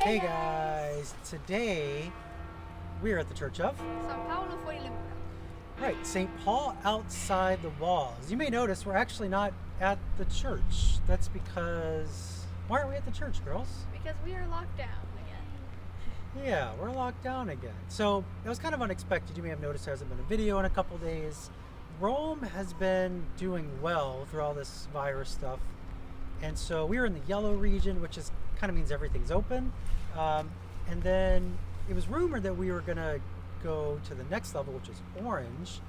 Hey guys, today we're at the Church of Paolo, Fuori, Mura. Right, St. Paul outside the walls. You may notice we're actually not at the church. That's because why aren't we at the church, girls? Because we are locked down again. Yeah, we're locked down again. So it was kind of unexpected. You may have noticed there hasn't been a video in a couple days. Rome has been doing well through all this virus stuff. And so we were in the yellow region, which is kind of means everything's open. And then it was rumored that we were going to go to the next level, which is orange.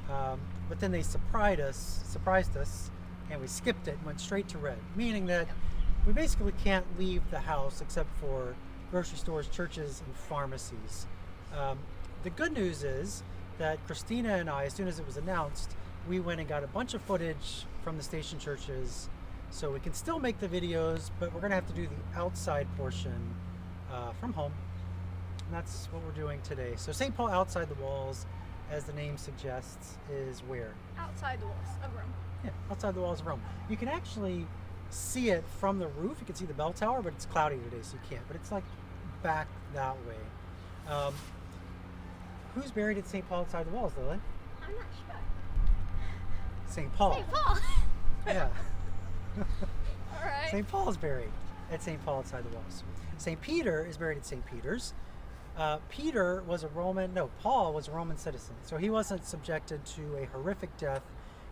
But then they surprised us, and we skipped it and went straight to red, meaning that we basically can't leave the house except for grocery stores, churches, and pharmacies. The good news is that Christina and I, as soon as it was announced, we went and got a bunch of footage from the station churches, so we can still make the videos, but we're going to have to do the outside portion from home. And that's what we're doing today. So St. Paul outside the walls, as the name suggests, is where? Outside the walls of Rome. Yeah, outside the walls of Rome. You can actually see it from the roof. You can see the bell tower, but it's cloudy today, so you can't. But it's like back that way. Who's buried at St. Paul outside the walls, Lily? I'm not sure. St. Paul. St. Paul. Yeah. All right. St. Paul is buried at St. Paul outside the walls. St. Peter is buried at St. Peter's. Paul was a Roman citizen, so he wasn't subjected to a horrific death.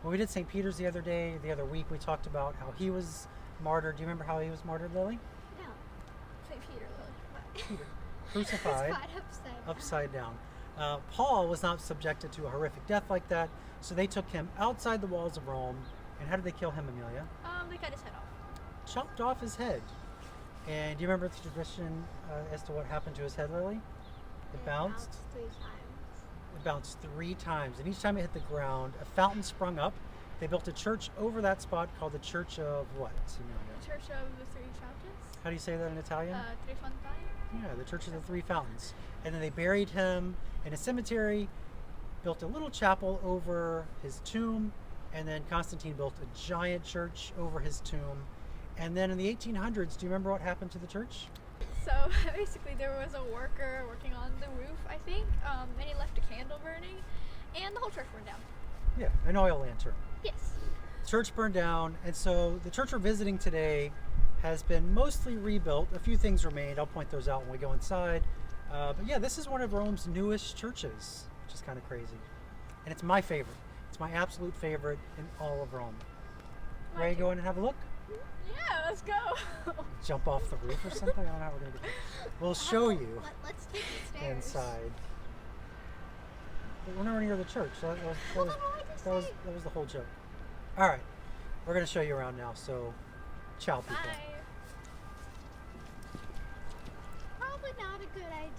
When we did St. Peter's the other week, we talked about how he was martyred. Do you remember how he was martyred, Lily? No. St. Peter, Lily. Peter. Crucified. Upside down. Paul was not subjected to a horrific death like that, so they took him outside the walls of Rome. And how did they kill him, Amelia? They cut his head off. Chopped off his head. And do you remember the tradition as to what happened to his head, Lily? It bounced 3 times. It bounced 3 times, and each time it hit the ground, a fountain sprung up. They built a church over that spot called the Church of what, Amelia? The Church of the Three Fountains. How do you say that in Italian? Tre Fontane. Yeah, the Church of the Three Fountains. And then they buried him in a cemetery, built a little chapel over his tomb, and then Constantine built a giant church over his tomb. And then in the 1800s, do you remember what happened to the church? So basically there was a worker working on the roof, I think, and he left a candle burning, and the whole church burned down. Yeah, an oil lantern. Yes. Church burned down, and so the church we're visiting today has been mostly rebuilt. A few things remained. I'll point those out when we go inside. But yeah, this is one of Rome's newest churches, which is kind of crazy. And it's my favorite. It's my absolute favorite in all of Rome. Ready to go in and have a look? Yeah, let's go. Jump off the roof or something? I don't know how we're going to do it. We'll show you Let's take the stairs. inside. But we're nowhere near the church. That was the whole joke. All right, we're going to show you around now. So, ciao, people. Bye. Probably not a good idea.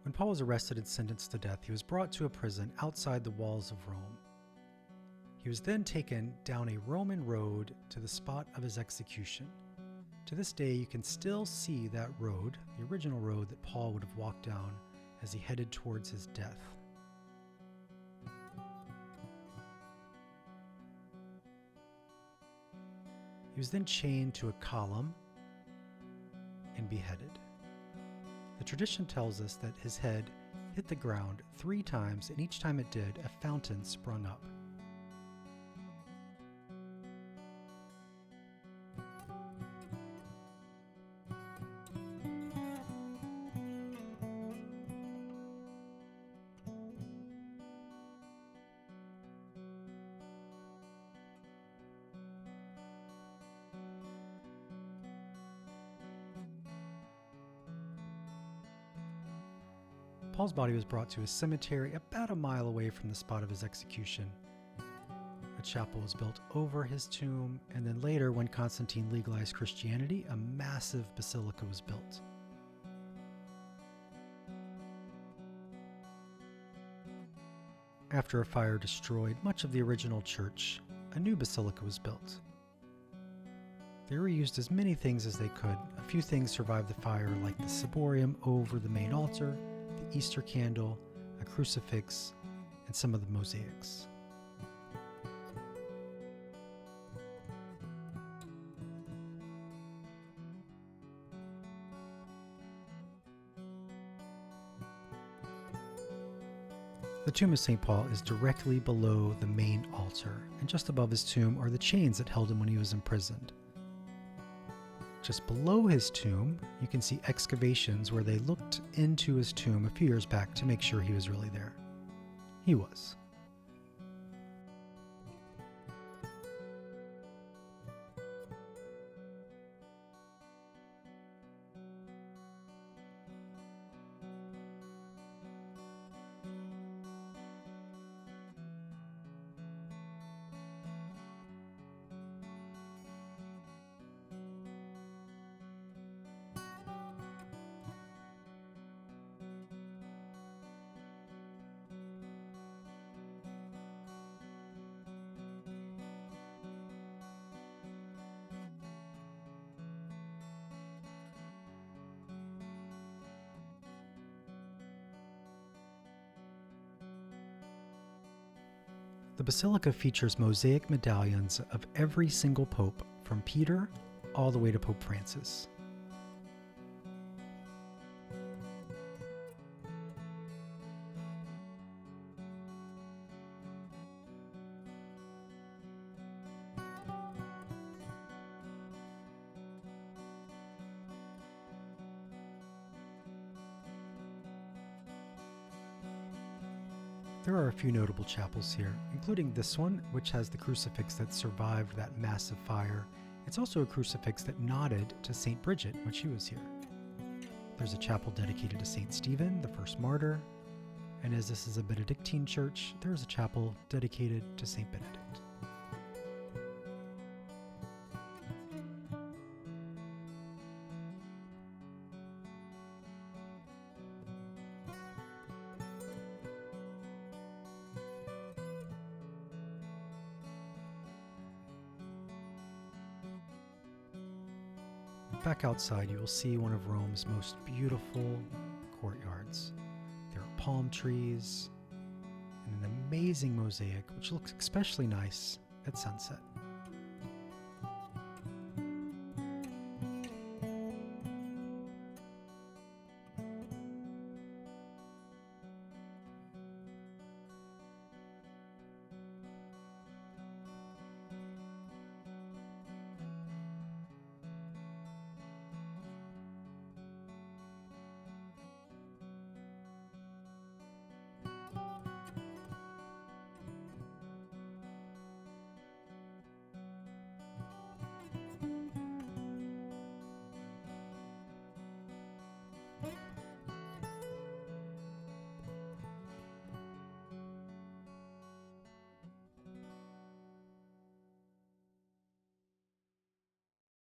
When Paul was arrested and sentenced to death, he was brought to a prison outside the walls of Rome. He was then taken down a Roman road to the spot of his execution. To this day, you can still see that road, the original road that Paul would have walked down as he headed towards his death. He was then chained to a column and beheaded. The tradition tells us that his head hit the ground 3 times, and each time it did, a fountain sprung up. Paul's body was brought to a cemetery about a mile away from the spot of his execution. A chapel was built over his tomb, and then later, when Constantine legalized Christianity, a massive basilica was built. After a fire destroyed much of the original church, a new basilica was built. They reused as many things as they could. A few things survived the fire, like the ciborium over the main altar, the Easter candle, a crucifix, and some of the mosaics. The tomb of St. Paul is directly below the main altar, and just above his tomb are the chains that held him when he was imprisoned. Just below his tomb, you can see excavations where they looked into his tomb a few years back to make sure he was really there. He was. The basilica features mosaic medallions of every single pope, from Peter all the way to Pope Francis. There are a few notable chapels here, including this one, which has the crucifix that survived that massive fire. It's also a crucifix that nodded to St. Bridget when she was here. There's a chapel dedicated to St. Stephen, the first martyr, and as this is a Benedictine church, there is a chapel dedicated to St. Benedict. Back outside, you will see one of Rome's most beautiful courtyards. There are palm trees and an amazing mosaic, which looks especially nice at sunset.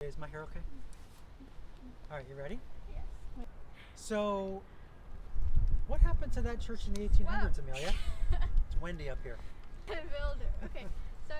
Is my hair okay? All right, you ready? Yes. So, what happened to that church in the 1800s, Wow. Amelia? It's windy up here. The builder. Okay, so